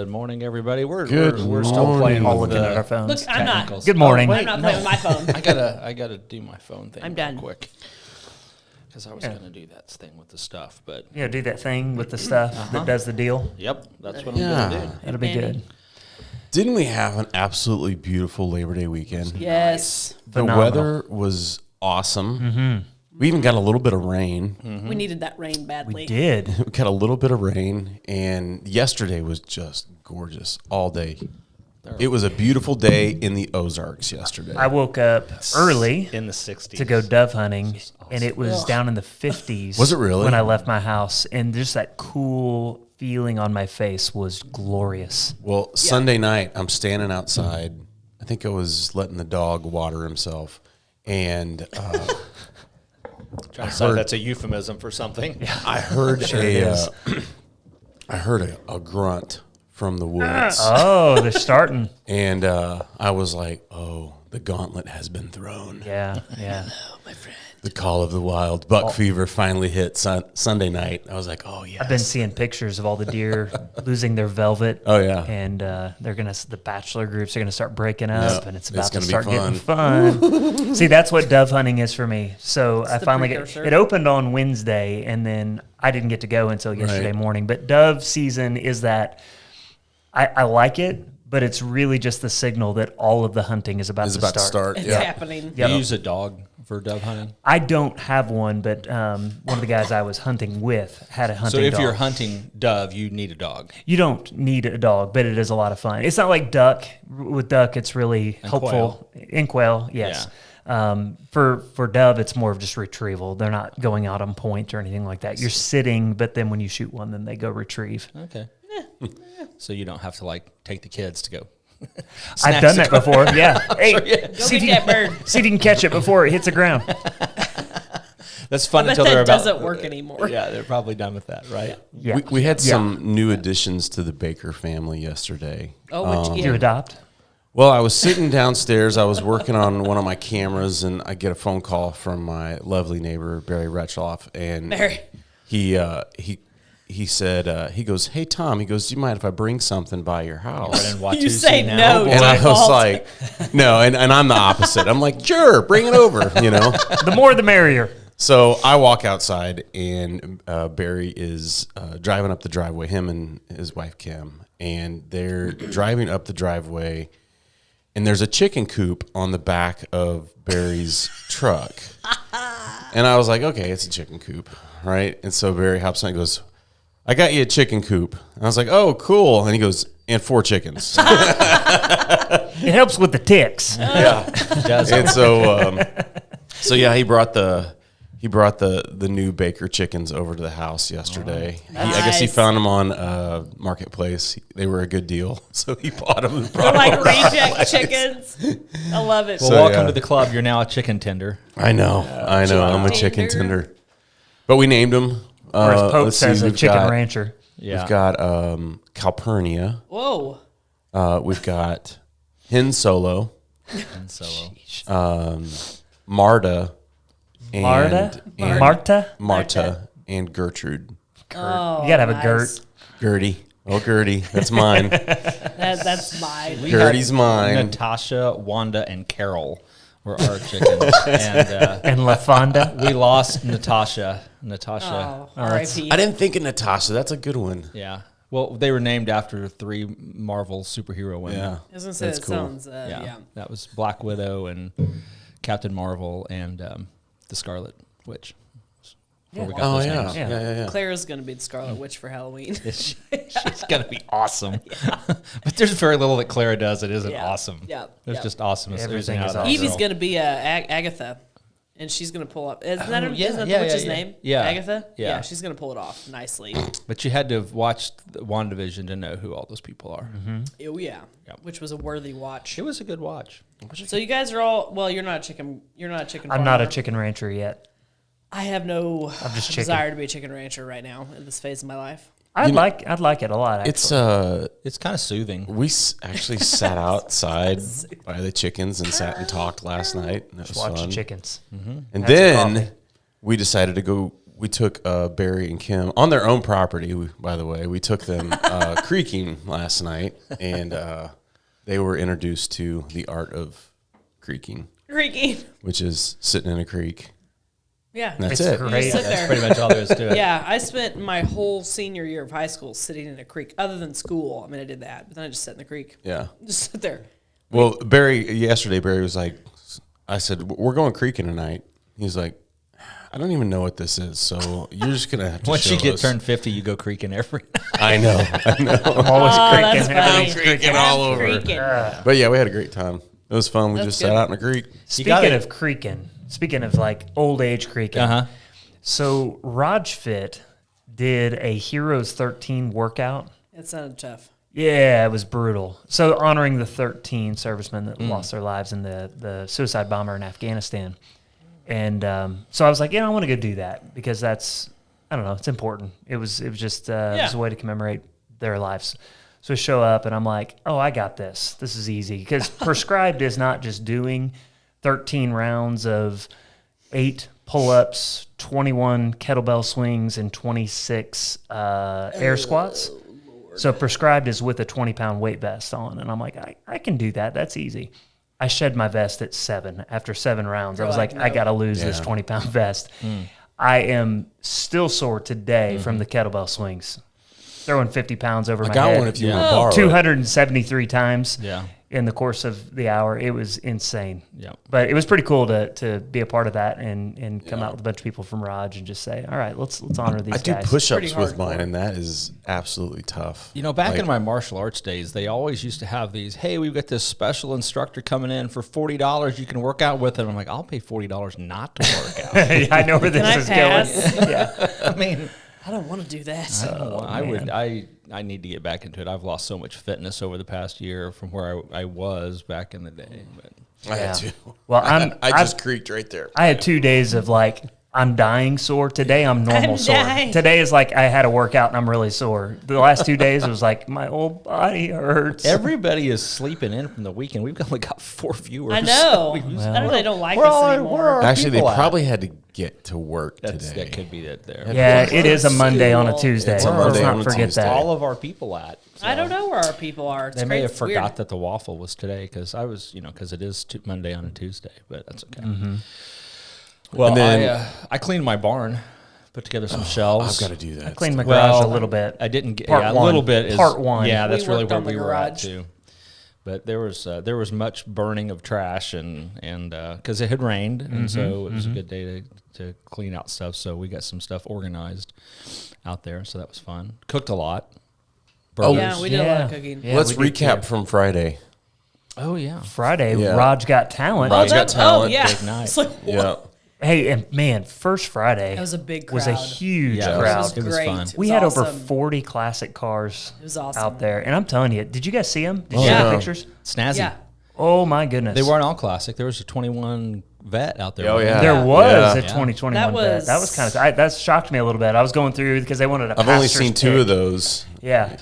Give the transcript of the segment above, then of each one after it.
Good morning, everybody. We're Good still playing morning. all Looking at our phones. Look, I'm not. technicals. Good morning. I'm not playing with my phone. I gotta do my phone thing. I'm real done. quick because I was gonna do that thing with the stuff, but Yeah, do that thing with the stuff that does the deal. yep, that's what I'm gonna do. That'll be good. Didn't we have an absolutely beautiful Labor Day weekend? Yes. The Phenomenal. weather was awesome. Mm-hmm. We even got a little bit of rain. We needed that rain badly. We did. We got a little bit of rain, and yesterday was just gorgeous all day. It was a beautiful day in the Ozarks yesterday. I woke up early In the 60s to go dove hunting, and it was down in the 50s. Was it really? When I left my house, and just that cool feeling on my face was glorious. Well, Sunday night, I'm standing outside. I think I was letting the dog water himself, and Trying to say that's a euphemism for something. I heard I heard a grunt from the woods, Oh, they're starting. and I was like, "Oh, the gauntlet has been thrown. Yeah, yeah. The call of the wild. Buck fever finally hit Sunday night." I was like, "Oh yeah." I've been seeing pictures of all the deer losing their velvet. Oh, yeah. And the bachelor groups are gonna start breaking up, Yeah. and it's It's about to gonna be start fun. getting fun. See, that's what dove hunting is for me. So I the finally precursor. it opened on Wednesday, and then I didn't get to go until yesterday Right. morning. But dove season is that I like it, but it's really just the signal that all of the hunting is about It's to about to start. start. It's Yeah. happening. Yep. You use a dog for dove hunting. I don't have one, but one of the guys I was hunting with had a So hunting if dog. you're hunting dove, you need a dog. You don't need a dog, but it is a lot of fun. It's not like duck. With duck, it's really helpful. In quail, yes. For dove, it's more of just retrieval. They're not going out on point or anything like that. You're sitting, but then when you shoot one, then they go retrieve. Okay. So you don't have to like take the kids to go. I've done that before. Yeah. Hey, Go see, get that bird. see if you can catch it before it hits the ground. That's fun But until they're that about. doesn't work anymore. Yeah, they're probably done with that, right? Yeah. We had Yeah. some new additions to the Baker family yesterday. Oh, Did you adopt? Well, I was sitting downstairs. I was working on one of my cameras, and I get a phone call from my lovely neighbor Barry Retchloff, and Barry. he said he goes, "Hey Tom," he goes, "Do you mind if I bring something by your house?" And Watusi You say now. no. And I was Default. like, "No," and I'm the opposite. I'm like, "Sure, bring it over," you know. The more the merrier. So I walk outside, and Barry is driving up the driveway, him and his wife Kim, and they're driving up the driveway, and there's a chicken coop on the back of Barry's truck. And I was like, okay, it's a chicken coop, right? And so Barry hops on and goes, "I got you a chicken coop." And I was like, "Oh, cool." And he goes, "And 4 chickens." It helps with the ticks. Yeah. It does. And so yeah, he brought the new Baker chickens over to the house yesterday. I guess he Nice. found them on Marketplace. They were a good deal, so he bought them and They're brought like them. reject chickens. I love it. Well, So, welcome yeah. to the club. You're now a chicken tender. I know. I'm a chicken tender. But we named them. Or as Pope let's see, says, a we've chicken got- rancher. Yeah. We've got Calpurnia. Whoa. We've got Hen Solo, And Solo. Marta, and Marta? and Gertrude. Oh, You gotta have a nice. Gert. Gertie. Oh, Gertie. That's mine. That's mine. We Gertie's had mine. Natasha, Wanda, and Carol were our chickens. And And La Fonda. we lost Natasha. Natasha. Oh, R.I.P. I didn't think of Natasha. That's a good one. Yeah. Well, they were named after 3 Marvel superhero women. Yeah. I was gonna say That's that cool. sounds. Yeah. Yeah. That was Black Widow and Captain Marvel and the Scarlet Witch. Before we got Oh, those yeah. names. Yeah. Clara's gonna be the Scarlet Witch for Halloween. She's going to be awesome. But there's very little that Clara does that isn't Yeah. awesome. Yeah. There's Yeah. just awesomeness. Everything oozing is out of that awesome. Evie's girl. gonna be Agatha, and she's gonna pull up. Isn't that, yeah, isn't that yeah, the witch's yeah. name? Yeah. Agatha. Yeah. she's gonna pull it off nicely. But you had to have watched WandaVision to know who all those people are. Oh yeah, Yep. which was a worthy watch. It was a good watch. So you guys are all well. You're not a chicken. You're not a chicken. I'm not a farmer. chicken rancher yet. I have no just chicken. desire to be a chicken rancher right now in this phase of my life. I'd like it a lot. Actually. It's It's kind of soothing. we actually sat outside by the chickens and sat and talked last night. And that was watch fun. chickens. And Have some then coffee. we decided to go we took Barry and Kim on their own property. By the way, we took them creeking last night, and they were introduced to the art of creeking, which is sitting in a creek. Yeah, And that's It's it. great. You sit That's there. pretty much all there is to it. Yeah, I spent my whole senior year of high school sitting in a creek. Other than school, I mean, I did that, but then I just sat in the creek. Yeah. Just sit there. Well, yesterday Barry was like, I said, we're going creeking tonight. He's like, I don't even know what this is, so you're just gonna have to. Once show you get us. turned 50, you go creaking every night. I know. Always Oh, creaking. that's Everything's funny. creaking. all over. Creaking. But yeah, we had a great time. It was fun. We That's just good. sat out in a creek. Speaking of creaking, speaking of like old age creaking, so Raj Fit did a Heroes 13 workout. It sounded tough. Yeah, it was brutal. So honoring the 13 servicemen that lost their lives in the suicide bomber in Afghanistan. And so I was like, I want to go do that because that's, I don't know, it's important. It was just it was a way to commemorate their lives. So I show up and I'm like, oh, I got this. This is easy. Because prescribed is not just doing 13 rounds of 8 pull-ups, 21 kettlebell swings, and 26 air squats. So prescribed is with a 20-pound weight vest on. And I'm like, I can do that. That's easy. I shed my vest at 7 after 7 rounds. I was like, I got to lose this 20-pound vest. I am still sore today from the kettlebell swings. Throwing 50 pounds over I my got head. one if you want to borrow it. 273 times Yeah. in the course of the hour. It was insane. Yeah. But it was pretty cool to be a part of that and come out with a bunch of people from Raj and just say, all right, let's honor these I do guys. push-ups Pretty with hardcore. mine, and that is absolutely tough. You know, back Like, in my martial arts days, they always used to have these, hey, we've got this special instructor coming in for $40. You can work out with him. I'm like, I'll pay $40 not to work out. I know where this Can I is pass? going. Yeah. I mean, I don't want to do that. I need to get back into it. I've lost so much fitness over the past year from where I was back in the day. But I had Yeah. to. Well, I just creaked right there. I had 2 days of like, I'm dying sore. Today I'm normal I'm sore. dying. Today is like I had a workout and I'm really sore. The last 2 days it was like my whole body hurts. everybody is sleeping in from the weekend. We've only got 4 viewers. I know. We- I know they don't like Where us are- anymore. where are Actually, they people at? probably had to get to work That today. could be it there. Yeah, it is a Monday on a Tuesday. It's a Let's Monday not on a forget Tuesday. that. All of our people at. I don't know where our people are. It's They may crazy. have It's weird. forgot that the waffle was today because I was, because it is Monday on a Tuesday, but that's okay. Well, And then- I cleaned my barn, put together some shelves. I've got to do that. Cleaned my garage Well, a little bit. I didn't get Part a one. little bit. Part one. Yeah, that's We really worked where on the we were at garage. too. But there was much burning of trash and because it had rained and so it was a good day to clean out stuff. So we got some stuff organized out there. So that was fun. Cooked a lot. Oh, Burgers. Yeah, we did a lot of cooking. Yeah, Let's we did recap too. from Friday. Oh yeah. Friday, Yeah. Raj Got Talent. Raj Got Talent. Oh, yeah. Big night. It's like, Yeah. Hey, and man, first Friday That was a big was a crowd. huge Yeah, It crowd. was It was great. fun. It We was had over awesome. 40 classic cars It was awesome. out there. And I'm telling you, did you guys see them? Did you Yeah. see the pictures? Snazzy. Yeah. Oh, my goodness. They weren't all classic. There was a 21 vet out there. Oh, yeah. There Yeah. was a Yeah. 2021 That vet. That was kind of, that shocked me a little bit. I was going through because they wanted a I've only pastor's seen 2 pick. of those. Yeah.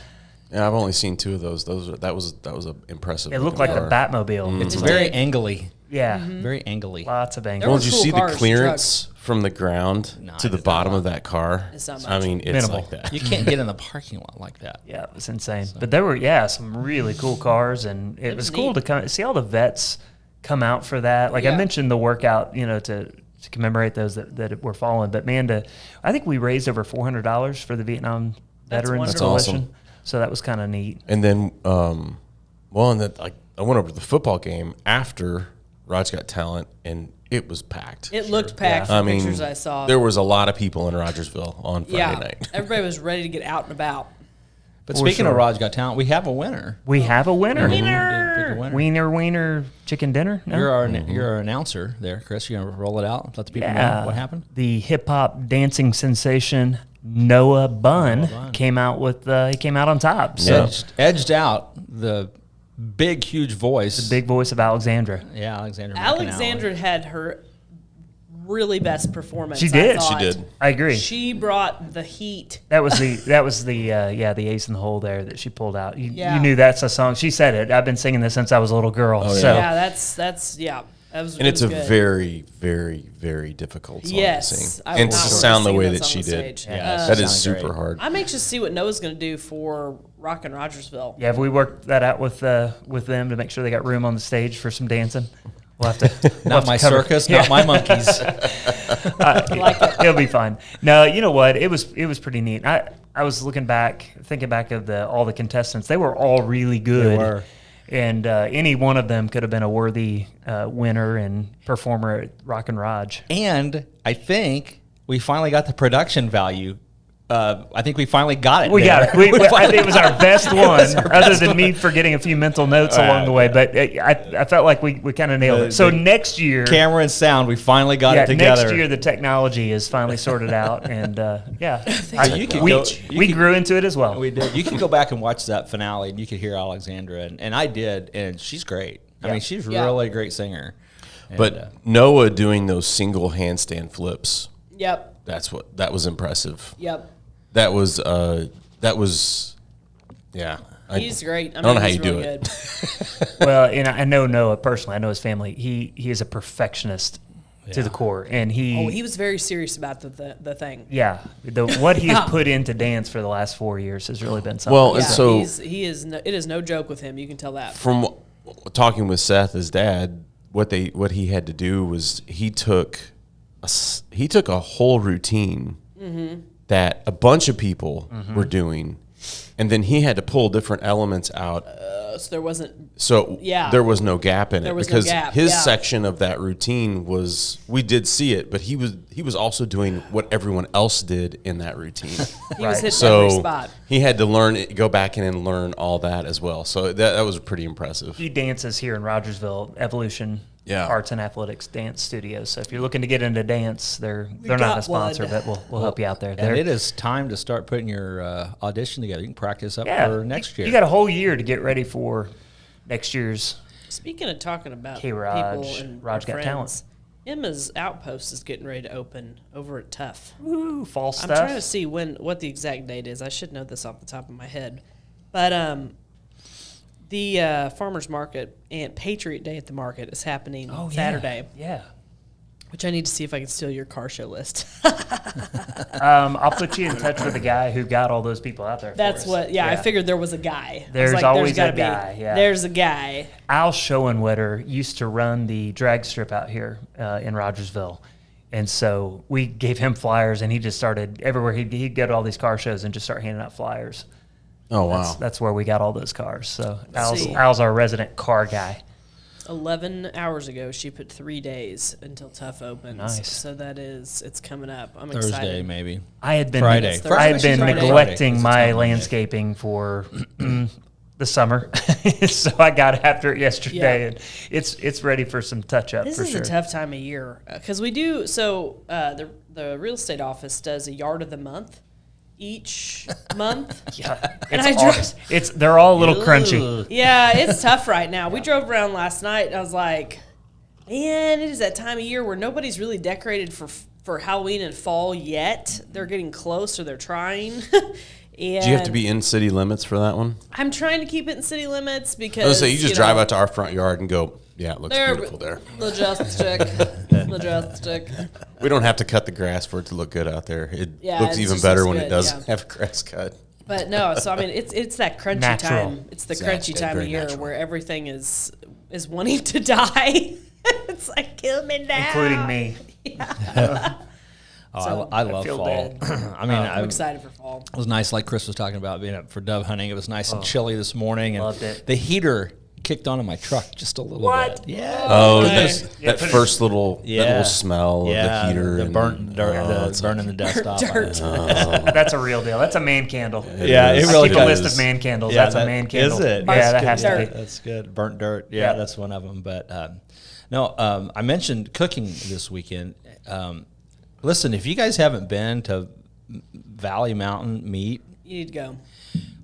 Yeah, I've only seen 2 of those. That was an impressive. It looked looking like the car. Batmobile. It's It was very like- angly. Yeah. Very angly. Lots of There angles. Well, were did you cool see cars, the clearance from the ground No, I to the did bottom not. of that car? It's not I much. mean, it's Minimal. like that. You can't get in the parking lot like that. Yeah, it was insane. But there were, some really cool cars, and it was was cool neat. to come see all the vets come out for that. Like I Yeah. mentioned, the workout, to commemorate those that were fallen. But man, I think we raised over $400 for the Vietnam That's Veterans wonderful. Coalition. That's awesome. So that was kind of neat. And then, and then I went over to the football game after Raj Got Talent, and it was packed. It looked packed I from mean, pictures I saw. there was a lot of people in Rogersville on Friday yeah. night. Everybody was ready to get out and about. But For speaking sure. of Raj Got Talent, we have a winner. We have a winner. Did pick a winner. Wiener, chicken dinner. No? You're our announcer there, Chris. You gonna roll it out? Let the people know what happened. The hip hop dancing sensation Noah Bunn came out he came out on top. So Edged out the big, huge voice. big voice of Alexandra. Yeah, Alexandra. Alexandra had her really best performance. She did. I She thought. did. I agree. She brought the heat. That was the ace in the hole there that she pulled out. You Yeah. knew that's a song. She said it. I've been singing this since I was a little girl. Oh, yeah. So Yeah, that's And it's a good. very, very, very difficult song to sing. I And would to not sound the sing way that that song she on did. stage. Yeah, That is sounded super great. hard. I'm anxious to see what Noah's going to do for Rockin' Rogersville. Yeah, have we worked that out with them to make sure they got room on the stage for some dancing? We'll have to. Not my circus, not my monkeys. It'll be fun. No, you know what? It was pretty neat. I was thinking back of all the contestants. They were all really good. They were. And any one of them could have been a worthy winner and performer at Rockin' Raj. And I think we finally got the production value. I think we finally got it. We there. got it. I think it was our best one, other than me forgetting a few mental notes along the way. But I felt like we kind of nailed it. So next year, Camera and sound, we finally got it together. next year the technology is finally sorted out, and we grew into it as well. We did. You can go back and watch that finale, and you could hear Alexandra, and I did, and she's great. I mean, she's really a great singer. And, But Noah doing those single handstand flips, Yep. that was impressive. Yep. That was yeah. He's great. I don't know how he's you do really it. good. Well, and I know Noah personally. I know his family. He is a perfectionist to the core, and He was very serious about the thing. what he has put into dance for the last 4 years has really been something. Well, Yeah, and so it is no joke with him. You can tell that. from talking with Seth, his dad, what he had to do was he took a whole routine that a bunch of people were doing, and then he had to pull different elements out. So there wasn't. So there was no gap in it was no because gap, his yeah. section of that routine we did see it, but he was also doing what everyone else did in that routine. He was hitting So every spot. he had to go back in and learn all that as well. So that was pretty impressive. he dances here in Rogersville, Evolution Arts and Athletics Dance Studios. So if you're looking to get into dance, they're not got a sponsor, one. but we'll help you out there. And it is time to start putting your audition together. You can practice up for next year. You got a whole year to get ready for next year's. Speaking of talking about K-ROG, people and Raj our Got friends, Talent. Emma's Outpost is getting ready to open over at Tough. Ooh, fall stuff. I'm trying to see what the exact date is. I should know this off the top of my head, but the farmers market and Patriot Day at the market is happening Saturday, Yeah. which I need to see if I can steal your car show list. I'll put you in touch with the guy who got all those people out there. That's for us. what. Yeah, I figured there was a guy. I was There's like, always gotta a guy, yeah. There's a guy. Al Schoenwetter used to run the drag strip out here in Rogersville. And so we gave him flyers, and he just started everywhere. He'd go to all these car shows and just start handing out flyers. Oh wow! That's where we got all those cars. So see. Al's our resident car guy. 11 hours ago, she put 3 days until Tough opens. Nice. So it's coming up. I'm Thursday, excited. maybe. I had been Friday. I had been Friday. neglecting Friday. my It's a landscaping for the summer, so I got after it yesterday, and it's ready for some touch up. This for is sure. a tough time of year because we do. So the real estate office does a yard of the month each month. Yeah, And they're all a little crunchy. Yeah, it's tough right now. We drove around last night, and I was like, man, it is that time of year where nobody's really decorated for Halloween and fall yet. They're getting close, or they're trying. And Do you have to be in city limits for that one? I'm trying to keep it in city limits I because was gonna say you just drive out to our front yard and go. Yeah, it looks They're beautiful there. Majestic. We don't have to cut the grass for it to look good out there. It Yeah, looks it even just better looks when good, it does yeah. have a grass cut. But no, so I mean, it's that crunchy Natural. time. It's the crunchy Exactly, time of very year natural. where everything is wanting to die. It's like kill me now, Including me. So, I love feel fall. dead. I mean, I'm excited for fall. It was nice, like Chris was talking about being up for dove hunting. It was nice and chilly this morning, and Loved it. the heater kicked on in my truck just a little What? bit. Yeah. Oh, nice. that first little smell of the heater the and burnt dirt, it's burning the dust off. Dirt. That's a real deal. That's a man candle. Yeah, it is. really Keep a does. list of man candles. Yeah, That's a man candle. Is it? Yeah, that That's has good. to be. That's good. Burnt dirt. Yeah, Yeah. that's one of them. But no, I mentioned cooking this weekend. Listen, if you guys haven't been to Valley Mountain Meat, You need to go.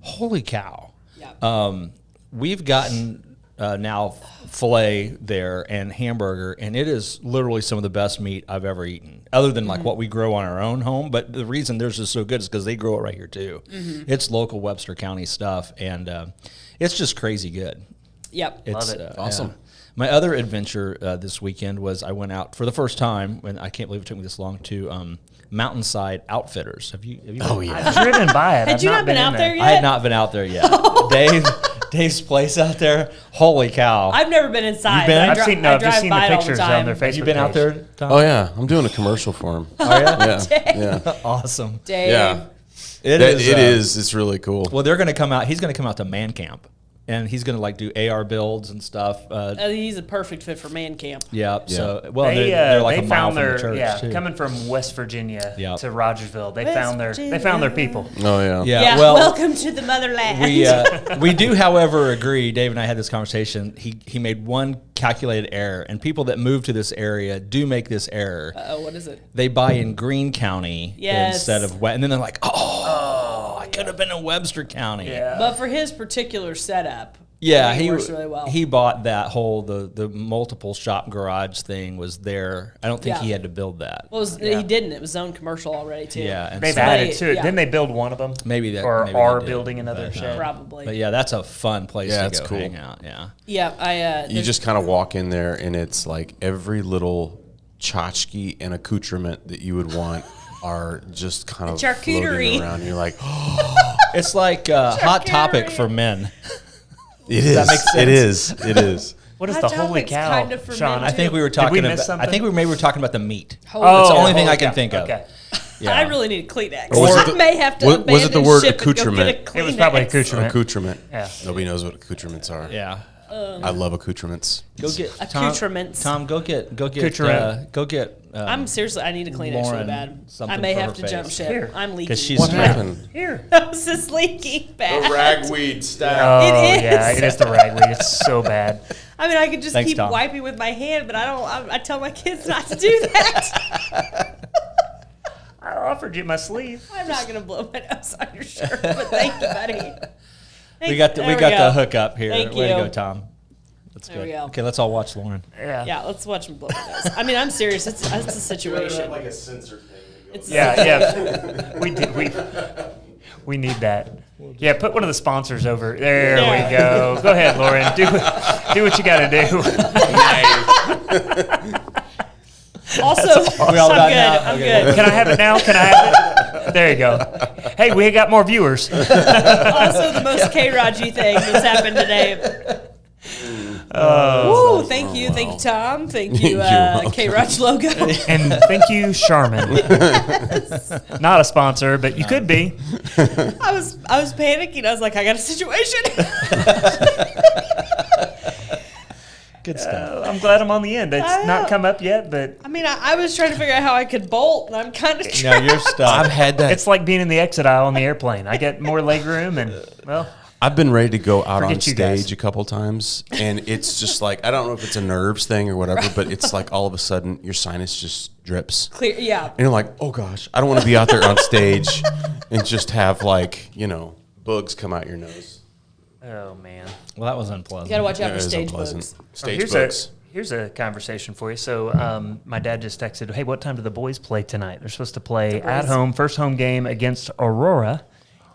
holy cow. Yeah. We've gotten now filet there and hamburger, and it is literally some of the best meat I've ever eaten, other than like what we grow on our own home. But the reason theirs is so good is because they grow it right here too. It's local Webster County stuff, and it's just crazy good. Yep. It's Love it. Awesome. yeah. My other adventure this weekend was I went out for the first time, and I can't believe it took me this long, to Mountainside Outfitters. Have you Oh, yeah. I've driven by it. Had you not been out there yet? I had not been out there yet. Dave's place out there. Holy cow! I've never been inside. You've been? but I've just seen the by it all pictures on time. their Facebook Have you been out page. there, Tom? Oh, yeah. I'm doing a commercial for him. Oh, yeah? Yeah. Awesome. Dave. Yeah. It It is. It's really cool. Well, they're going to come out. He's going to come out to Man Camp, and he's going to like do AR builds and stuff. He's a perfect fit for man camp. Yeah. Yeah. So, well, They, they're like they a mile found from their the church too. coming from West Virginia Yep. to Rogersville. They West found their people. Oh, yeah. Yeah. Well, welcome to the motherland. we do, however, agree. Dave and I had this conversation. He made one calculated error, and people that move to this area do make this error. What is it? They buy in Greene County Yes. instead of and then they're like, I could have been in Webster County. Yeah. But for his particular setup, Yeah, it works really well. he bought that whole the multiple shop garage thing was there. I don't think he Yeah. had to build that. Well, he didn't. It was zoned commercial already too. Yeah, and They've so added to it. yeah. Didn't they build one of them? maybe that Or maybe are they did, building another but, shed? Probably. But yeah, that's a fun place Yeah, to it's go cool. hang out. Yeah. Yeah, You just kind of walk in there, and it's like every little tchotchke and accoutrement that you would want are just kind of charcuterie. floating around. And you're like, It's like Hot Topic for men. it is. that make sense? It is. It is. What is Hot the holy Topic's cow, kind of for Sean? men, I think we were Did talking we miss about. I something? think we maybe were talking about the meat. Holy That's the only holy thing I can cow. think of. Okay. Yeah. I really need a Kleenex. Or was it I the- may have to was it the abandon word ship and go accoutrement? get a Kleenex. It was probably accoutrement. Accoutrement. Yeah. Nobody knows what accoutrements are. Yeah. I love accoutrements. Go get Accoutrements. Tom, go get Accoutrement. go get. I'm seriously, I need a Kleenex really Lauren bad. something I may for have her to face. jump ship. Here. I'm leaking. 'Cause she's What Yeah. happened? Here. This is leaking bad. ragweed style. Oh, It yeah, is. it is the ragweed. It's so bad. I mean, I could just Thanks, keep Tom. wiping with my hand, but I don't. I tell my kids not to do that. I offered you my sleeve. I'm not gonna blow my nose on your shirt, but thank you, buddy. We got There the go. the hook up here. Thank Way to you. go, Tom. That's There good. we go. Okay, let's all watch Lauren. Yeah. Yeah, let's watch him blow my nose. I mean, I'm serious. It's a situation. a sensor thing. It's Yeah. We need that. Yeah, put one of the sponsors over. There Yeah. we go. Go ahead, Lauren. Do what you got to do. Also, We all I'm got good. now? I'm Okay. good. Can I have it now? Can I have it? There you go. Hey, we got more viewers. Also, the most K-ROG thing that's happened today. Woo! Thank you, Tom. Thank you, You're welcome. K-ROG logo. And thank you, Charmin. Not a sponsor, but you could be. I was panicking. I was like, I got a situation. Good stuff. I'm glad I'm on the end. It's I know. not come up yet, but I mean, I was trying to figure out how I could bolt, and I'm kind of No, trying. you're stuck. I've had that. it's like being in the exit aisle on the airplane. I get more leg room, and well, I've been ready to go out on Forget you guys. stage a couple times, and it's just like I don't know if it's a nerves thing or whatever, but it's like all of a sudden your sinus just drips, Clear, yeah. and you're like, oh gosh, I don't want to be out there on stage and just have like bugs come out your nose. oh man. Well, that was unpleasant. You gotta watch out It for is stage unpleasant. bugs. Stage bugs. Here's a conversation for you. So my dad just texted, hey, what time do the boys play tonight? They're supposed to play at home, first home game against Aurora.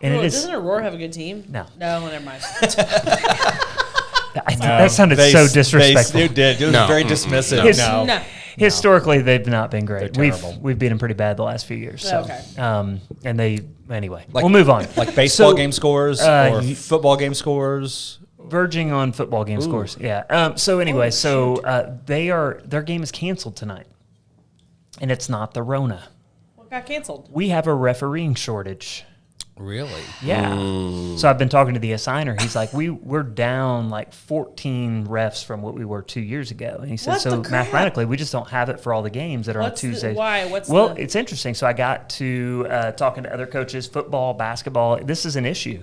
And Oh, it is doesn't Aurora have a good team? No. No, never mind. that sounded so disrespectful. You did. It was No. very dismissive. His- No. No. Historically, they've not been great. They're terrible. We've beat them pretty bad the last few years. So, Okay. and they anyway. Like- we'll move on. Like baseball So, game scores or football game scores. verging on football game scores. Yeah. So anyway, their game is canceled tonight, and it's not the Rona. What got canceled? We have a refereeing shortage. Really? Yeah. So I've been talking to the assigner. He's like, we're down like 14 refs from what we were 2 years ago. And he said, What the so crap? mathematically, we just don't have it for all the games that are What's on the- Tuesdays. why? What's well, the- it's interesting. So I got to talking to other coaches, football, basketball. This is an issue.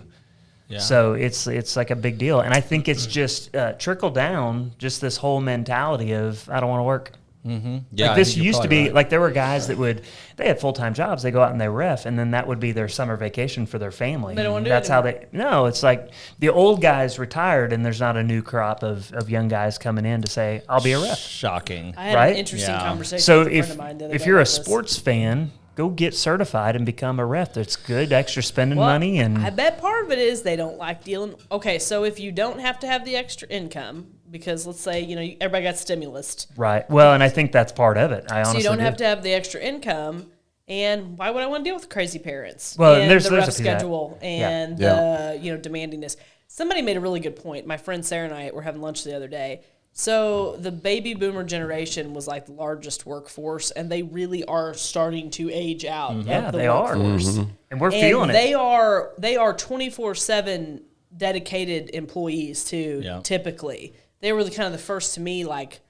Yeah. So it's like a big deal. And I think it's just trickle down, just this whole mentality of, I don't want to work. Yeah, Like I this think you're used to probably be right. like there were guys that they had full-time jobs. They go out and they ref, and then that would be their summer vacation for their family. They don't wanna do it That's how they. No, it's like the old guys retired, and there's not a new crop of young guys coming in to say, "I'll be a ref." Shocking. I had Right? an interesting Yeah. conversation So with a friend of mine the other if day you're a about this. sports fan, go get certified and become a ref. That's good, extra spending Well, money, and I bet part of it is they don't like dealing. Okay, so if you don't have to have the extra income, because let's say, everybody got stimulus. Right. Well, and I think that's part of it. I honestly So you don't have to have the extra income. And why would I want to deal with crazy parents? Well, and there's the a rough piece of that. schedule and the demandingness. Somebody made a really good point. My friend Sarah and I were having lunch the other day. So the baby boomer generation was like the largest workforce, and they really are starting to age out. Yeah, of the they workforce. are. And we're feeling they it. are 24/7 dedicated employees too. Yeah. Typically, they were kind of the first to me, like,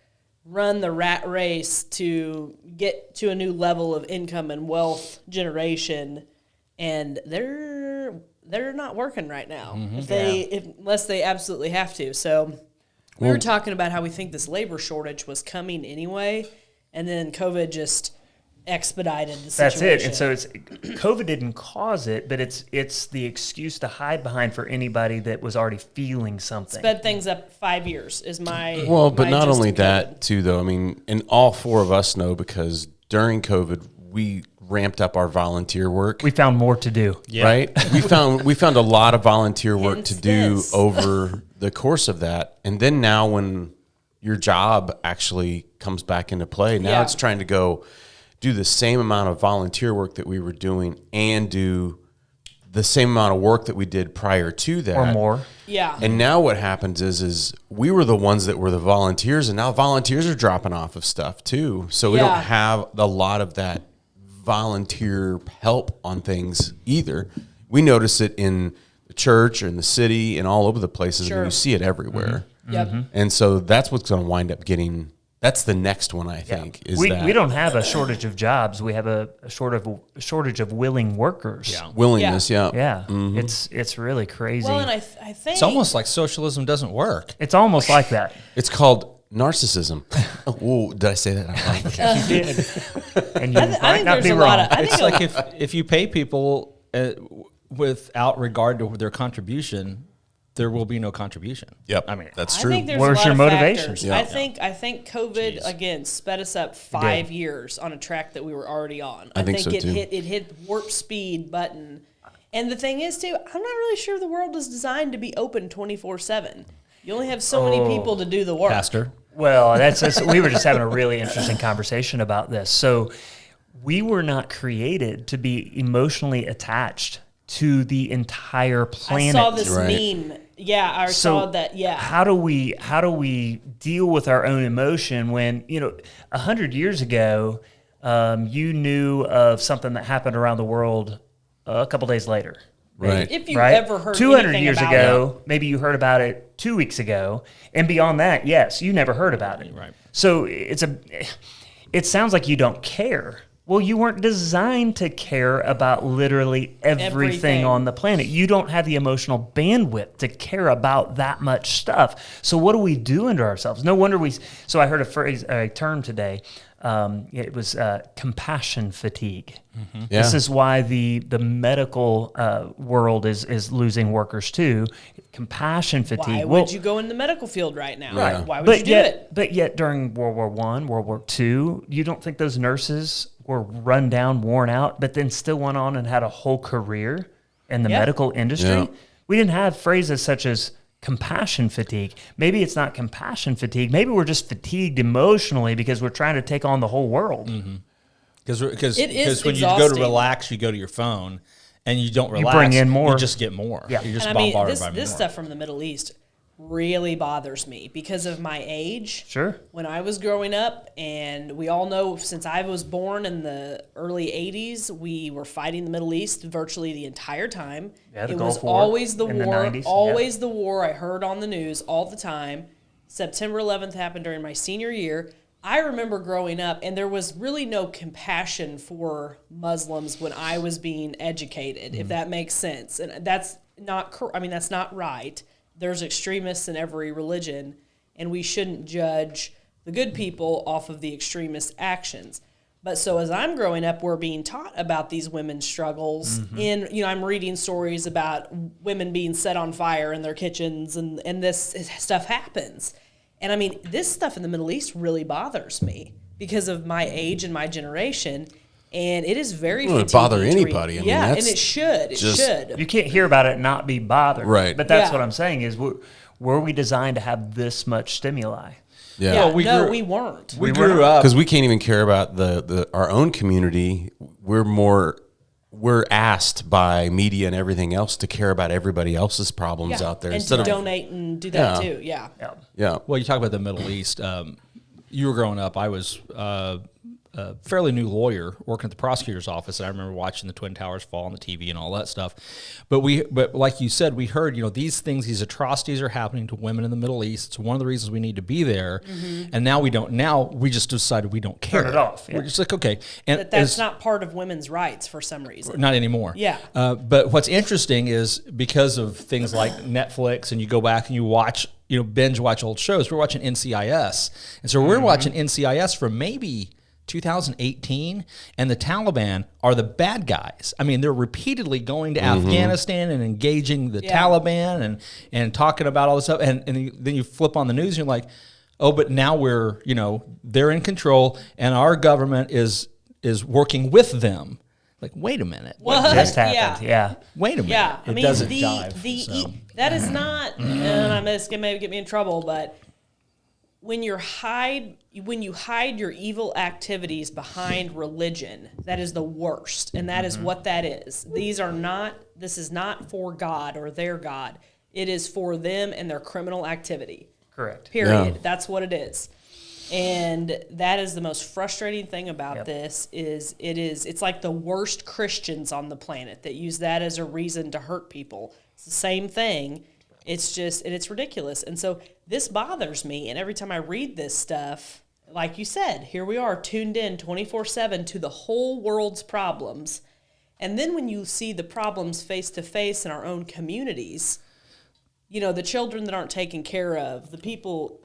run the rat race to get to a new level of income and wealth generation, and they're not working right now unless they absolutely have to. So we were talking about how we think this labor shortage was coming anyway, and then COVID just expedited the situation. That's it. And so COVID didn't cause it, but it's the excuse to hide behind for anybody that was already feeling something. Sped things up 5 years is my But my not gist only of that COVID. too, though. I mean, and all four of us know because during COVID we ramped up our volunteer work. We found more to do. Right? we found a lot of volunteer work Hence to do this. over the course of that. And then now when your job actually comes back into play, now Yeah. it's trying to go do the same amount of volunteer work that we were doing and do the same amount of work that we did prior to that. Or more. Yeah. And now what happens is we were the ones that were the volunteers, and now volunteers are dropping off of stuff too. So we Yeah. don't have a lot of that volunteer help on things either. We notice it in the church or in the city and all over the places. Sure. And you see it everywhere. Yep. And so that's what's going to wind up getting. That's the next one, I think. Is We that don't have a shortage of jobs. We have a shortage of willing workers. Yeah. willingness? Yeah. Yeah. It's really crazy. Well, and I think It's almost like socialism doesn't work. It's almost like that. It's called narcissism. Oh, did I say that out loud? You did. And you I might think not there's be a wrong. lot of. I think It's like if you pay people without regard to their contribution, there will be no contribution. Yep. I mean, that's I true. think there's Where's a lot your of motivation? factors. Yeah. I think COVID again sped us up 5 years on a track that we were already on. I think so, it too. hit warp speed button. And the thing is too, I'm not really sure the world is designed to be open 24/7. You only have so many people to do the work. Pastor. Well, we were just having a really interesting conversation about this. So we were not created to be emotionally attached to the entire planet. I saw this Right. meme. Yeah, I saw that. Yeah. How do we deal with our own emotion when 100 years ago you knew of something that happened around the world a couple days later? Right. If you Right? ever heard 200 anything years about ago, maybe you heard about it 2 weeks ago, and beyond that, yes, you never heard about it. Right. So it sounds like you don't care. Well, you weren't designed to care about literally everything on the planet. You don't have the emotional bandwidth to care about that much stuff. So what do we do unto ourselves? No wonder so I heard a term today. It was compassion fatigue. Yeah. This is why the medical world is losing workers too. Compassion fatigue. Why would you go in the medical field right now? Right. Why would you do it? But yet during World War I, World War II, you don't think those nurses were run down, worn out, but then still went on and had a whole career in the Yeah. medical industry? Yeah. We didn't have phrases such as compassion fatigue. Maybe it's not compassion fatigue. Maybe we're just fatigued emotionally because we're trying to take on the whole world. Because It is when you go to exhausting. relax, you go to your phone, and you don't relax. bring in more. You just get more. Yeah. You're just And I mean, bombarded by this more. stuff from the Middle East really bothers me because of my age. Sure. When I was growing up, and we all know since I was born in the early 80s, we were fighting the Middle East virtually the entire time. Yeah, the It was Gulf War always the in the war, 90s, yeah. always the war. I heard on the news all the time. September 11th happened during my senior year. I remember growing up, and there was really no compassion for Muslims when I was being educated, if that makes sense. And that's not, that's not right. There's extremists in every religion, and we shouldn't judge the good people off of the extremist actions. But so as I'm growing up, we're being taught about these women's struggles. I'm reading stories about women being set on fire in their kitchens, and this stuff happens. And I mean, this stuff in the Middle East really bothers me because of my age and my generation. And it is very Well, it fatiguing bother to read. anybody. I mean, yeah, that's and it should. It just- should. You can't hear about it and not be bothered. Right. But that's Yeah. what I'm saying is were we designed to have this much stimuli? Yeah. Well, we weren't. We grew up. Because we can't even care about our own community. We're asked by media and everything else to care about everybody else's problems out there. And to donate and do that too. Yeah. Well, you talk about the Middle East. You were growing up. I was a fairly new lawyer working at the prosecutor's office, and I remember watching the Twin Towers fall on the TV and all that stuff. But like you said, we heard, these things, these atrocities are happening to women in the Middle East. It's one of the reasons we need to be there. And now we don't. Now we just decided we don't care. Turn it off. We're just like, okay, and that's not part of women's rights for some reason. Not anymore. Yeah. But what's interesting is because of things like Netflix, and you go back and you watch, binge watch old shows. We're watching NCIS, and so we're watching NCIS from maybe 2018, and the Taliban are the bad guys. I mean, they're repeatedly going to Afghanistan and engaging the Taliban and talking about all this stuff. And then you flip on the news and you're like, oh, but now they're in control and our government is working with them. Like, wait a minute. What just happened? Yeah. Wait a minute. Yeah. It doesn't jive. That is not, and I'm going to maybe get me in trouble, but when you hide your evil activities behind religion, that is the worst, and that is what that is. This is not for God or their God. It is for them and their criminal activity. Correct. Period. Yeah. That's what it is. And that is the most frustrating thing about this it's like the worst Christians on the planet that use that as a reason to hurt people. It's the same thing. It's ridiculous. And so this bothers me. And every time I read this stuff, like you said, here we are tuned in 24/7 to the whole world's problems. And then when you see the problems face to face in our own communities, the children that aren't taken care of, the people,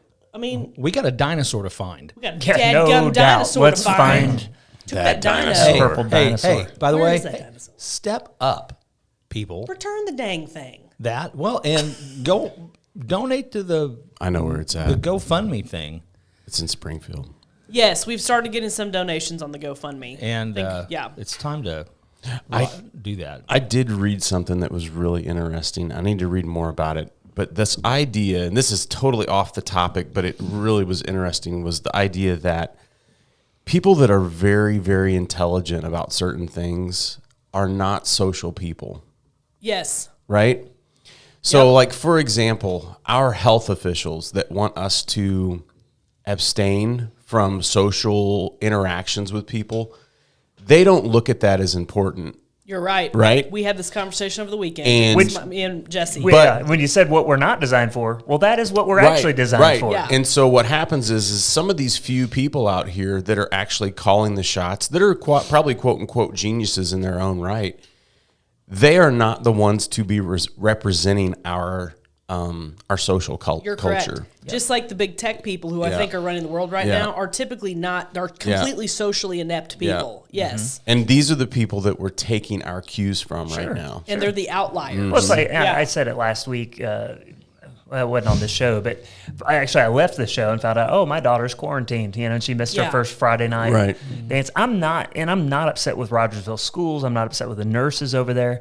we got a dinosaur to find. we got a No dadgum doubt. dinosaur Let's to find. Took that that dinosaur. Purple Hey, dinosaur. by the Where way, is that dinosaur? step up, people. Return the dang thing. And go donate to the I know where it's the at. GoFundMe thing. It's in Springfield. Yes, we've started getting some donations on the GoFundMe. And yeah. it's time to do that. I did read something that was really interesting. I need to read more about it. But this idea, and this is totally off the topic, but it really was interesting, was the idea that people that are very, very intelligent about certain things are not social people, Yes. right? So, like, for example, our health officials that want us to abstain from social interactions with people, they don't look at that as important. You're right. Right? We had this conversation over the weekend. And- Me and Jesse. When you said what we're not designed for, well, that is what we're actually designed for. Yeah. And so what happens is some of these few people out here that are actually calling the shots, that are probably quote unquote geniuses in their own right, they are not the ones to be representing our social You're culture. correct. Just like the big tech people who I Yeah. think are running the world right Yeah. now are typically not, they're completely socially inept people. Yes. And these are the people that we're taking our cues from right now. And they're the outliers. Well, it's like, Yeah. I said it last week. Well, it wasn't on this show, but I left the show and found out, oh, my daughter's quarantined, and she missed her first Friday night Right. dance. I'm not upset with Rogersville schools. I'm not upset with the nurses over there.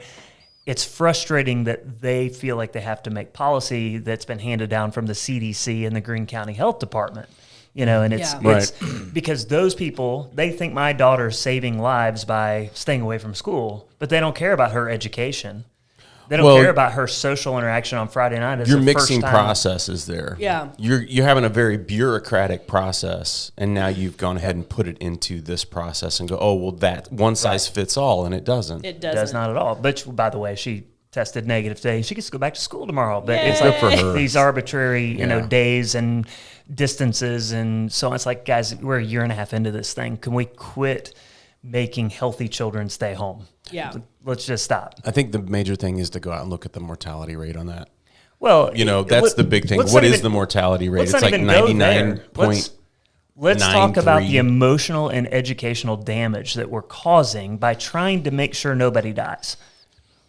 It's frustrating that they feel like they have to make policy that's been handed down from the CDC and the Greene County Health Department. And it's because those people, they think my daughter's saving lives by staying away from school, but they don't care about her education. They don't care about her social interaction on Friday night. You're mixing processes there. Yeah. You're having a very bureaucratic process, and now you've gone ahead and put it into this process and go, oh, well, that one size fits all, and it doesn't. It It doesn't. does not at all. But by the way, she tested negative today. She gets to go back to school tomorrow. But Yay. it's like Good for her. these arbitrary, days and distances, and so it's like, guys, we're a year and a half into this thing. Can we quit making healthy children stay home? Yeah. Let's just stop. I think the major thing is to go out and look at the mortality rate on that. Well, That's the big thing. What is the mortality rate? let's It's not like even go 99 there. point. Let's talk about 9.3. the emotional and educational damage that we're causing by trying to make sure nobody dies.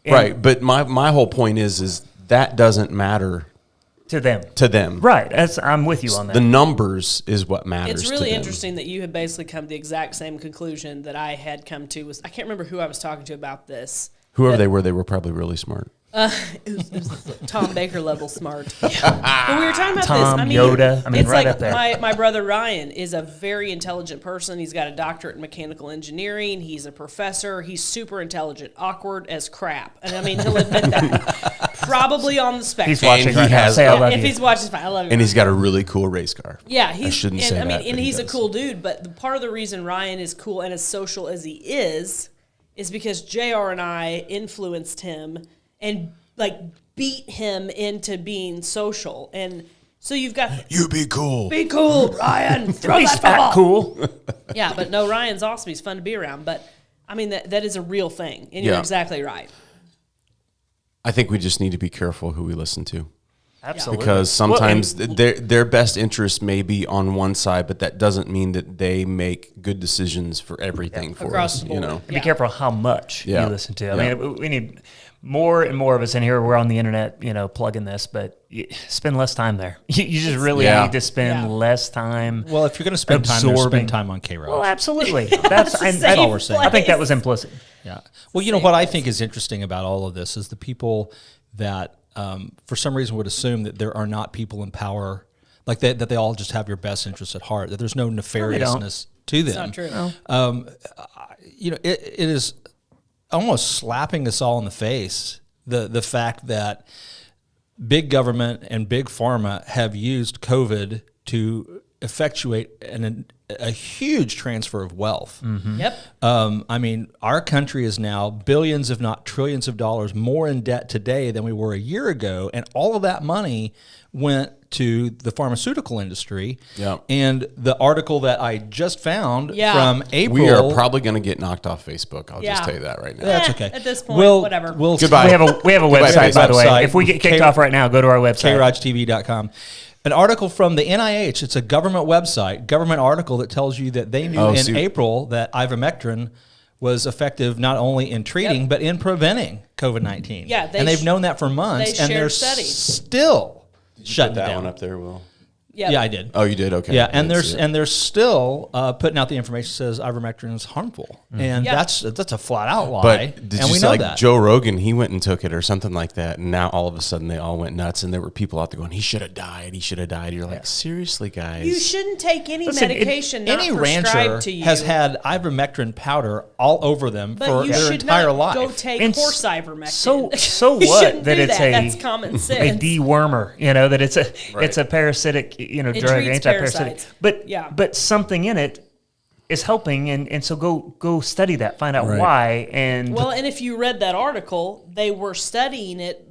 And Right, but my whole point is that doesn't matter to them. to them. Right. I'm with you on that. The numbers is what matters. It's really to them. interesting that you have basically come to the exact same conclusion that I had come to. I can't remember who I was talking to about this. Whoever they were probably really smart. It was Tom Baker level smart. But we were talking about Tom, this. Yoda. I mean, it's right like up there. My brother Ryan is a very intelligent person. He's got a doctorate in mechanical engineering. He's a professor. He's super intelligent, awkward as crap. And I mean, he'll admit that. Probably on the spectrum. He's watching And right he now. has- Say I love If you. he's watching, I love him. And he's got a really cool race car. Yeah, he's. I shouldn't and, say I mean, that, and but he he's a does. cool dude. But the part of the reason Ryan is cool and as social as he is because JR and I influenced him and like beat him into being social. And so you've got You be cool. be cool, Ryan. Throw He's that fat football. cool. Yeah, but no, Ryan's awesome. He's fun to be around. But I mean, that is a real thing, and you're Yeah. exactly right. I think we just need to be careful who we listen to. Absolutely. Because sometimes their best interest may be on one side, but that doesn't mean that they make good decisions for everything for Across us. the board. You know, Be careful how much Yeah. you listen to. I Yeah. mean, we need more and more of us in here. We're on the internet, plugging this, but spend less time there. You just really Yeah. need to spend Yeah. less time. Well, if you're going to spend time there, Absorbing. spend time on K-ROG. Well, absolutely. That's the and same all we're saying. I think that was place. implicit. Yeah. Well, you know what I think is interesting about all of this is the people that, for some reason, would assume that there are not people in power, like that they all just have your best interests at heart. That there's no nefariousness to them. It's not true. It is almost slapping us all in the face the fact that big government and big pharma have used COVID to effectuate a huge transfer of wealth. Yep. I mean, our country is now billions, if not trillions of dollars more in debt today than we were a year ago. And all of that money went to the pharmaceutical industry. Yeah. And the article that I just found Yeah. from April. we are probably going to get knocked off Facebook. I'll Yeah. just tell you that right now. That's Eh, okay. at this point, We'll- whatever. We'll Goodbye. We have a website, by the way. website, If we get kicked K- off right now, go to our website. KROGTV.com. An article from the NIH. It's a government website, government article that tells you that they knew in April that ivermectin was effective not only in treating but in preventing COVID-19. Yeah, and they've known that for months, they and they're shared studies. still shutting Put that down. one up there, Will. Yep. Yeah, I did. Oh, you did? Okay. Yeah, I and didn't see it. they're still putting out the information that says ivermectin is harmful, and Yeah. that's a flat out lie. But did and you we see, know like that. Joe Rogan? He went and took it or something like that, and now all of a sudden they all went nuts, and there were people out there going, "He should have died. He should have died." You're like, seriously, guys? You shouldn't take any Listen, medication not Any prescribed rancher to you. has had ivermectin powder all over them but for you their should entire not life. go take And horse ivermectin. so You what shouldn't that do it's that. a That's common a sense. dewormer, that it's a parasitic, drug, treats anti-parasitic. parasites. But but something in it is helping, and so go study that, find out Right. why, and Well, and if you read that article, they were studying it,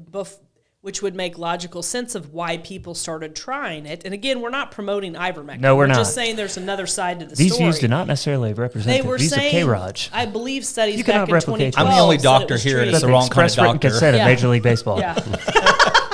which would make logical sense of why people started trying it. And again, we're not promoting ivermectin. No, we're not. just saying there's another side to the these story. views do not necessarily represent They the were views of saying, K-ROG. I believe studies You back cannot in replicate 2012 I'm the only said doctor it was here, and treating- it's the wrong kind of express written doctor. consent Yeah. of Major League Baseball. Yeah.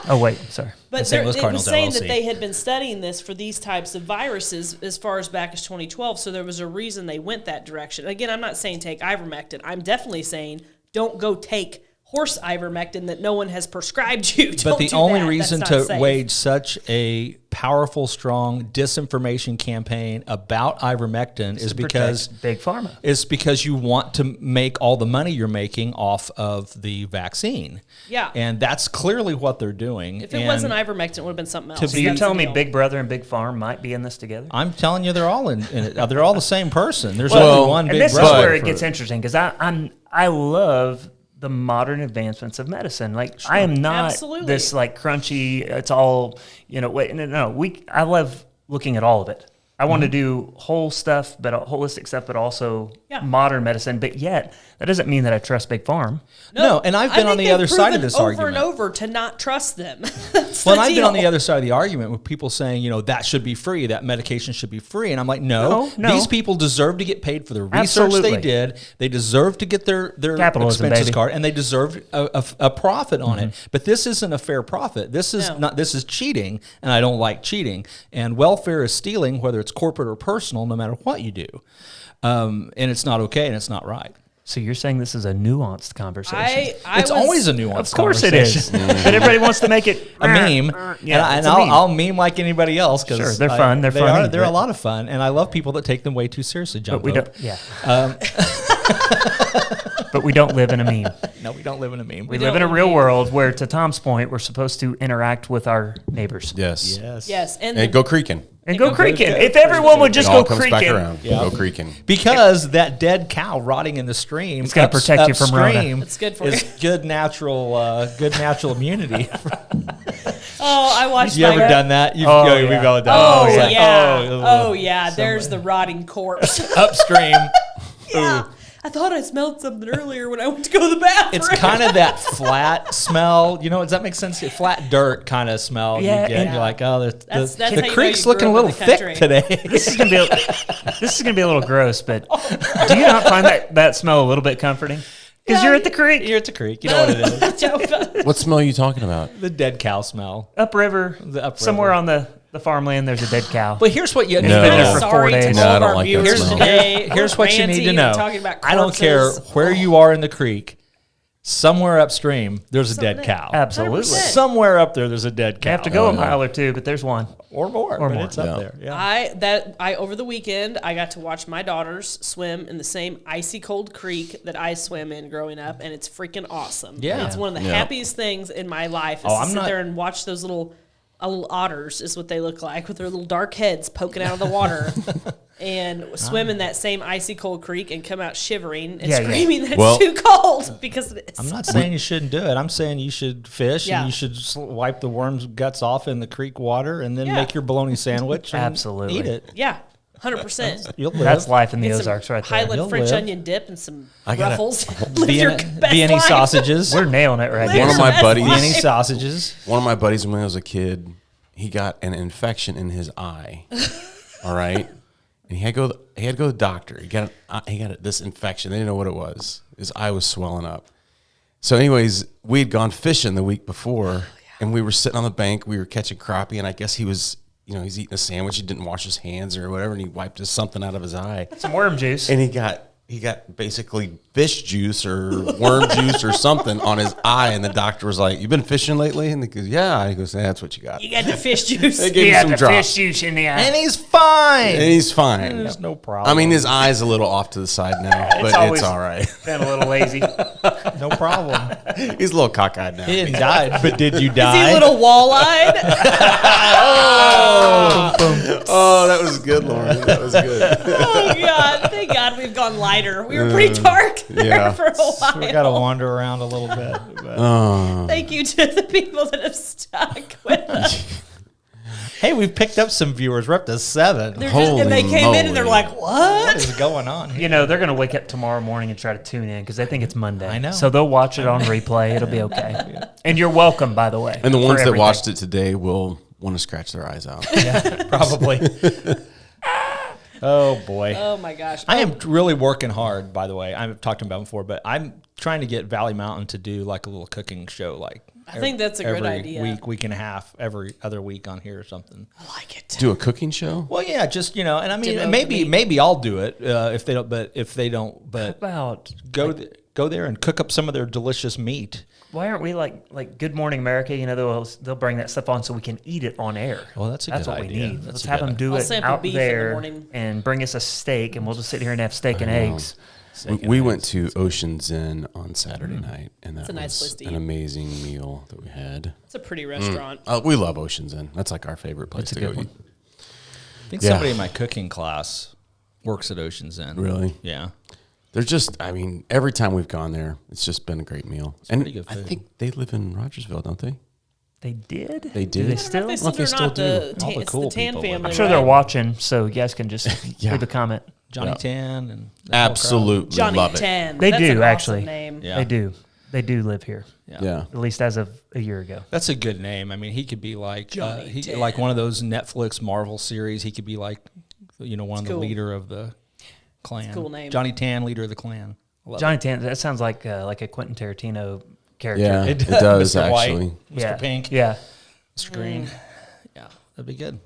Oh wait, sorry. But St. Louis it was Cardinals saying LLC. that they had been studying this for these types of viruses as far as back as 2012. So there was a reason they went that direction. Again, I'm not saying take ivermectin. I'm definitely saying don't go take horse ivermectin that no one has prescribed you. But Don't the do only that. reason That's to not safe. wage such a powerful, strong disinformation campaign about ivermectin is because Big Pharma. you want to make all the money you're making off of the vaccine. Yeah. And that's clearly what they're doing. If it And wasn't ivermectin, it would have been something else. To So be- you're That's telling the me deal. Big Brother and Big Pharma might be in this together? I'm telling you, they're all in it. They're all the same person. There's Well, only one And big this is brother. where it gets interesting, because I love the modern advancements of medicine. Like I am not Absolutely. this like crunchy. It's all Wait, no. I love looking at all of it. I want to do whole stuff, but holistic stuff, but also Yeah. modern medicine. But yet, that doesn't mean that I trust Big Pharma. No, and I've been I on think the other they've side of proven this over argument. and over to not trust them. That's Well, the and I've been on deal. the other side of the argument with people saying, that should be free, that medication should be free. And I'm like, no. No. These people deserve to get paid for the research Absolutely. they did. They deserve to get their Capitalism, expenses baby. card, and they deserve a profit on it. But this isn't a fair profit. This is No. not. This is cheating, and I don't like cheating. And welfare is stealing, whether it's corporate or personal, no matter what you do. And it's not okay, and it's not right. So you're saying this is a nuanced conversation? It's always a nuanced Of course it is. conversation. But everybody wants to make it A meme, Yeah, and it's a meme. I'll meme like anybody else because Sure, they're fun, they're funny, They're a but- lot of fun, and I love people that take them way too seriously. John But we Pope. don't. Yeah. But we don't live in a meme. No, we don't live in a meme. We live in a real world where, to Tom's point, we're supposed to interact with our neighbors. Yes. Yes, And go creeking. And go creaking. If everyone would just It all go comes creaking. back around. Go creaking. Because that dead cow rotting in the stream, It's gonna protect you from Rona. upstream It's good for is you. good natural immunity. Oh, I watched. You ever done that? We've all done. Oh, it. yeah. Oh, Yeah. There's the rotting corpse. upstream. Yeah. I thought I smelled something earlier when I went to go to the bathroom. It's kind of that flat smell. You know, does that make sense? Flat dirt kind of smell Yeah, you get. yeah. You're like, oh, That's how the you know creek's you looking a grew up little in the country. thick today. This is gonna be a little gross, but do you not find that smell a little bit comforting? Because you're at the creek, You're at the creek. You know what it is. What smell are you talking about? The dead cow smell. upriver, upriver. somewhere on the farmland. There's a dead cow. But here's what you No. need to been there know. for Sorry 4 to days. all No, I of don't our like that viewers smell. today. Here's what you need to Ranting know. and talking about I don't care corpses. where you are in the creek. Somewhere upstream, there's a dead Something. cow. Absolutely. 100%. Somewhere up there, there's a dead cow. You have to go a yeah. mile or two, but there's one. or more, Or but more. it's up Yeah. there. Yeah. I over the weekend I got to watch my daughters swim in the same icy cold creek that I swam in growing up, and it's freaking awesome. Yeah. It's one of the Yeah. happiest things in my life is Oh, to I'm sit not- there and watch those little otters is what they look like with their little dark heads poking out of the water. And swim in that same icy cold creek and come out shivering and Yeah, yeah. screaming that Well- it's too cold because it's I'm not saying you shouldn't do it. I'm saying you should fish Yeah. and you should wipe the worms' guts off in the creek water and then Yeah. make your bologna sandwich and Absolutely. eat it. yeah, 100%. You'll live. That's life in the Get some Ozarks right there. Highland You'll French live. onion dip and some I gotta- ruffles. Live your best Viennese life. sausages. We're nailing it right Live One there. of my best buddies- life. Viennese sausages. One of my buddies, when I was a kid, he got an infection in his eye. All right, and he had to go to the doctor. He got this infection. They didn't know what it was. His eye was swelling up. So, anyways, we had gone fishing the week before, and we were sitting on the bank. We were catching crappie, and I guess he was, he's eating a sandwich. He didn't wash his hands or whatever, and he wiped something out of his eye, Some worm juice. and he got basically fish juice or worm juice or something on his eye, and the doctor was like, "You been fishing lately?" And he goes, "Yeah." And he goes, "That's what you got." You got the fish juice. They gave He him had some the drops. fish juice in the eye. And he's fine. And he's fine. There's no problem. I mean, his eye's a little off to the side now, but always- it's all right. Been a little lazy. no problem. He's a little cockeyed now. He didn't die, but did you Is die? he a little wall-eyed? Oh, that was good, Lauren. That was good. Oh God! Thank God we've gone lighter. We were pretty dark there yeah. for a while. We got to wander around a little bit. But. Thank you to the people that have stuck with us. Hey, we've picked up some viewers. We're up to 7. They're just, and they Holy came in and they're moly. like, What "What?" is going on here? You know, they're going to wake up tomorrow morning and try to tune in because they think it's Monday. I know. So they'll watch it on replay. It'll be okay. And you're welcome, by the way. And the for ones that everything. watched it today will want to scratch their eyes out. Probably. Oh, boy. Oh my gosh! I am really working hard, by the way. I've talked about it before, but I'm trying to get Valley Mountain to do like a little cooking show. I think that's a good every idea. week and a half, every other week on here or something. I like it. Do a cooking show? Well, yeah, just, and I mean, Devote maybe meat. maybe I'll do it if they don't, but About go there and cook up some of their delicious meat. why aren't we like Good Morning America? You know, they'll bring that stuff on so we can eat it on air. Well, that's a That's good what idea. we need. That's Let's a have good them do I'll it sample out beef in the there morning. and bring us a steak, and we'll just sit here and have steak and eggs. We went to Ocean's Inn on Saturday night, and that a nice was place to an eat. amazing meal that we had. It's a pretty restaurant. We love Ocean's Inn. That's like our favorite place to go eat. I think Yeah. somebody in my cooking class works at Ocean's Inn. Really? Yeah. They're just, every time we've gone there, it's just been a great meal. And pretty good I food. think they live in Rogersville, don't they? They did? They Do did? they I still? They I don't know if still they are still not do. the, All the it's cool the Tan people family. live I'm sure right? they're watching, so you guys can just Yeah. leave a comment. Johnny Yeah. Tan and that whole crowd. Absolutely Johnny love it. 10. They That's do, an actually. Awesome name. Yeah. They do. They do live here, Yeah. at least as of a year ago. That's a good name. I mean, he could be like Johnny Tan. like one of those Netflix Marvel series. He could be like, one of the cool. leader of the clan. cool name. Johnny Tan, leader of the clan. I love Johnny Tan, that sounds like a Quentin Tarantino character. Yeah, it. it does Mr. White, actually. Mr. Yeah. Pink, Yeah. Mr. Green. Yeah, that'd be good.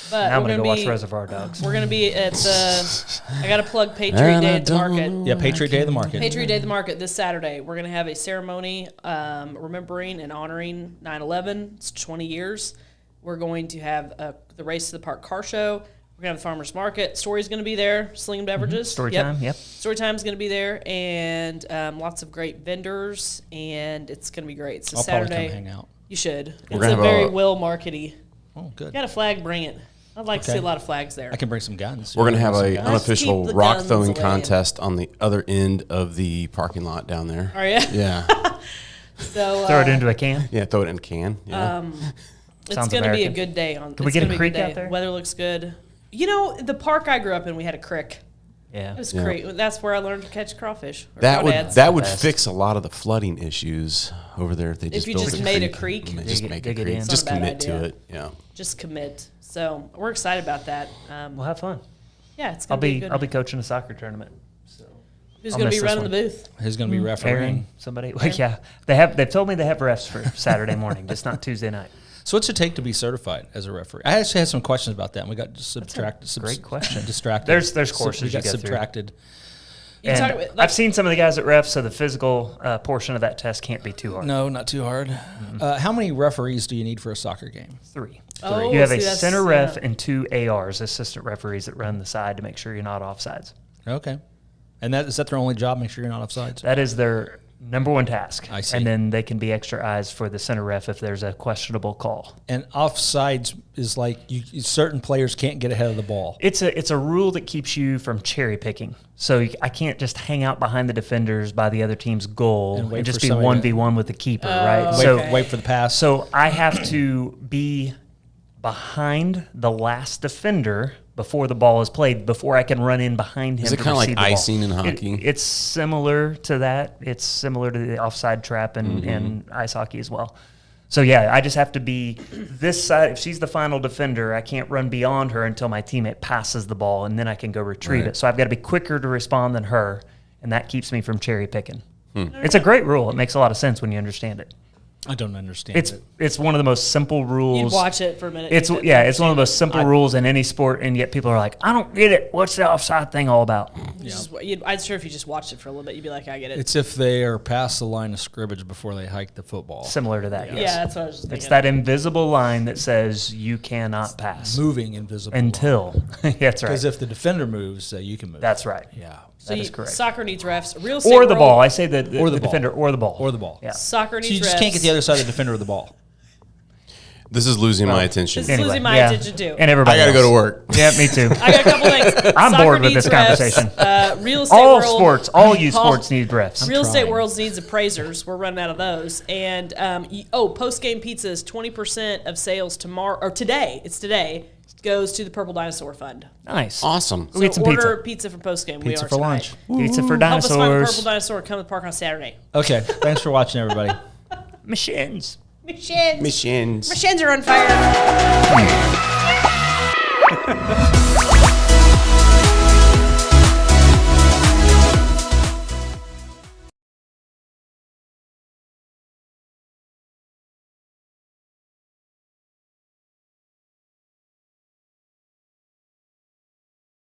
But Now I'm we're going to go gonna watch be, Reservoir Dogs. We're gonna be at the. I gotta plug Patriot Day at the market. Yeah, Patriot Day of the Market. Patriot Day at the market this Saturday. We're gonna have a ceremony remembering and honoring 9/11. It's 20 years. We're going to have the Race to the Park car show. We're gonna have the farmers market. Story's gonna be there. Slinging beverages. Story time. Yep. Story time's gonna be there, and lots of great vendors, and it's gonna be great. It's a I'll Saturday. probably come hang out. You should. We're It's gonna a have very a- Will markety. Oh, good. You got a flag? Bring it. I'd like to see a lot of flags there. I can bring some guns. We're going to have Bring a some guns. unofficial Keep the rock guns throwing away. contest on the other end of the parking lot down there. Are you? Yeah. So Throw it into a can. Yeah, throw it in a can. Yeah. it's Sounds going to be a American. good day. Can we get a creek out there? Weather looks good. You know, the park I grew up in, we had a creek. Yeah. It was Yeah. great. That's where I learned to catch crawfish. Or that would best. fix a lot of the flooding issues over there if they just you built just a made a creek. creek. And they just Dig it- make dig a it creek. in. It's Just not a bad commit to idea. it. Yeah. Just commit. So we're excited about that. We'll have fun. Yeah, it's I'll going to be be good. I'll be coaching a soccer tournament. So Who's I'll going to miss be this running the one. booth? Who's going to be refereeing? Aaron, somebody. Well, yeah, they've told me they have refs for Saturday morning, just not Tuesday night. So what's it take to be certified as a referee? I actually had some questions about that, and we got subtracted. great question. Distracted. There's courses we you got go through. subtracted. You And talk about- I've seen some of the guys at refs, so the physical portion of that test can't be too hard. No, not too hard. How many referees do you need for a soccer game? 3. Oh, You have see, a that's- center ref yeah. and 2 ARs, assistant referees, that run the side to make sure you're not offsides. Okay. And is that their only job? Make sure you're not offsides? That is their number one task. I see. And then they can be extra eyes for the center ref if there's a questionable call. And offsides is like certain players can't get ahead of the ball. It's a rule that keeps you from cherry picking. So I can't just hang out behind the defenders by the other team's goal And and, wait just for be somebody 1v1 with the keeper, right? Wait, So wait for the pass. So I have to be behind the last defender before the ball is played, before I can run in behind him. Is it to kind of like receive the ball. icing in hockey? It's similar to that. It's similar to the offside trap and Mm-hmm. ice hockey as well. So yeah, I just have to be this side. If she's the final defender, I can't run beyond her until my teammate passes the ball, and then I can go retrieve Right. it. So I've got to be quicker to respond than her, and that keeps me from cherry picking. Hmm. It's a great rule. It makes a lot of sense when you understand it. I don't understand it. It's one of the most simple rules. You'd watch it for a minute. It's You'd it's one of the most simple rules in any sport, and yet people are like, I don't get it. What's the offside thing all about? I'm sure if you just watched it for a little bit, you'd be like, I get it. It's if they are past the line of scrimmage before they hike the football. Similar to that, yeah, yes. that's what I was just thinking. It's that invisible line that says you cannot pass Moving invisible. until. That's right. Because if the defender moves, you can move. That's right. Yeah. So that is correct. Soccer needs refs. Real estate Or the world- ball. I say the Or the ball. defender or the ball. Or the ball. Yeah. Soccer So needs you just refs. can't get the other side of the defender of the ball. This is losing my attention. This is losing my attention too. And everybody I got to go to else. work. Yeah, me too. I got a couple things. I'm Soccer bored with needs this refs. conversation. Real estate All world. sports, all you sports need refs. Real estate trying. world needs appraisers. We're running out of those. And post game pizza is 20% of sales tomorrow or today. It's today. Goes to the Purple Dinosaur Fund. Nice. Awesome. We'll eat some order pizza. from post game. Pizza we are for tonight. lunch. Pizza for Help us find the dinosaurs. Purple Dinosaur. Come to the park on Saturday. Okay. Thanks for watching, everybody. Machines. Machines. Missions. Machines are on fire.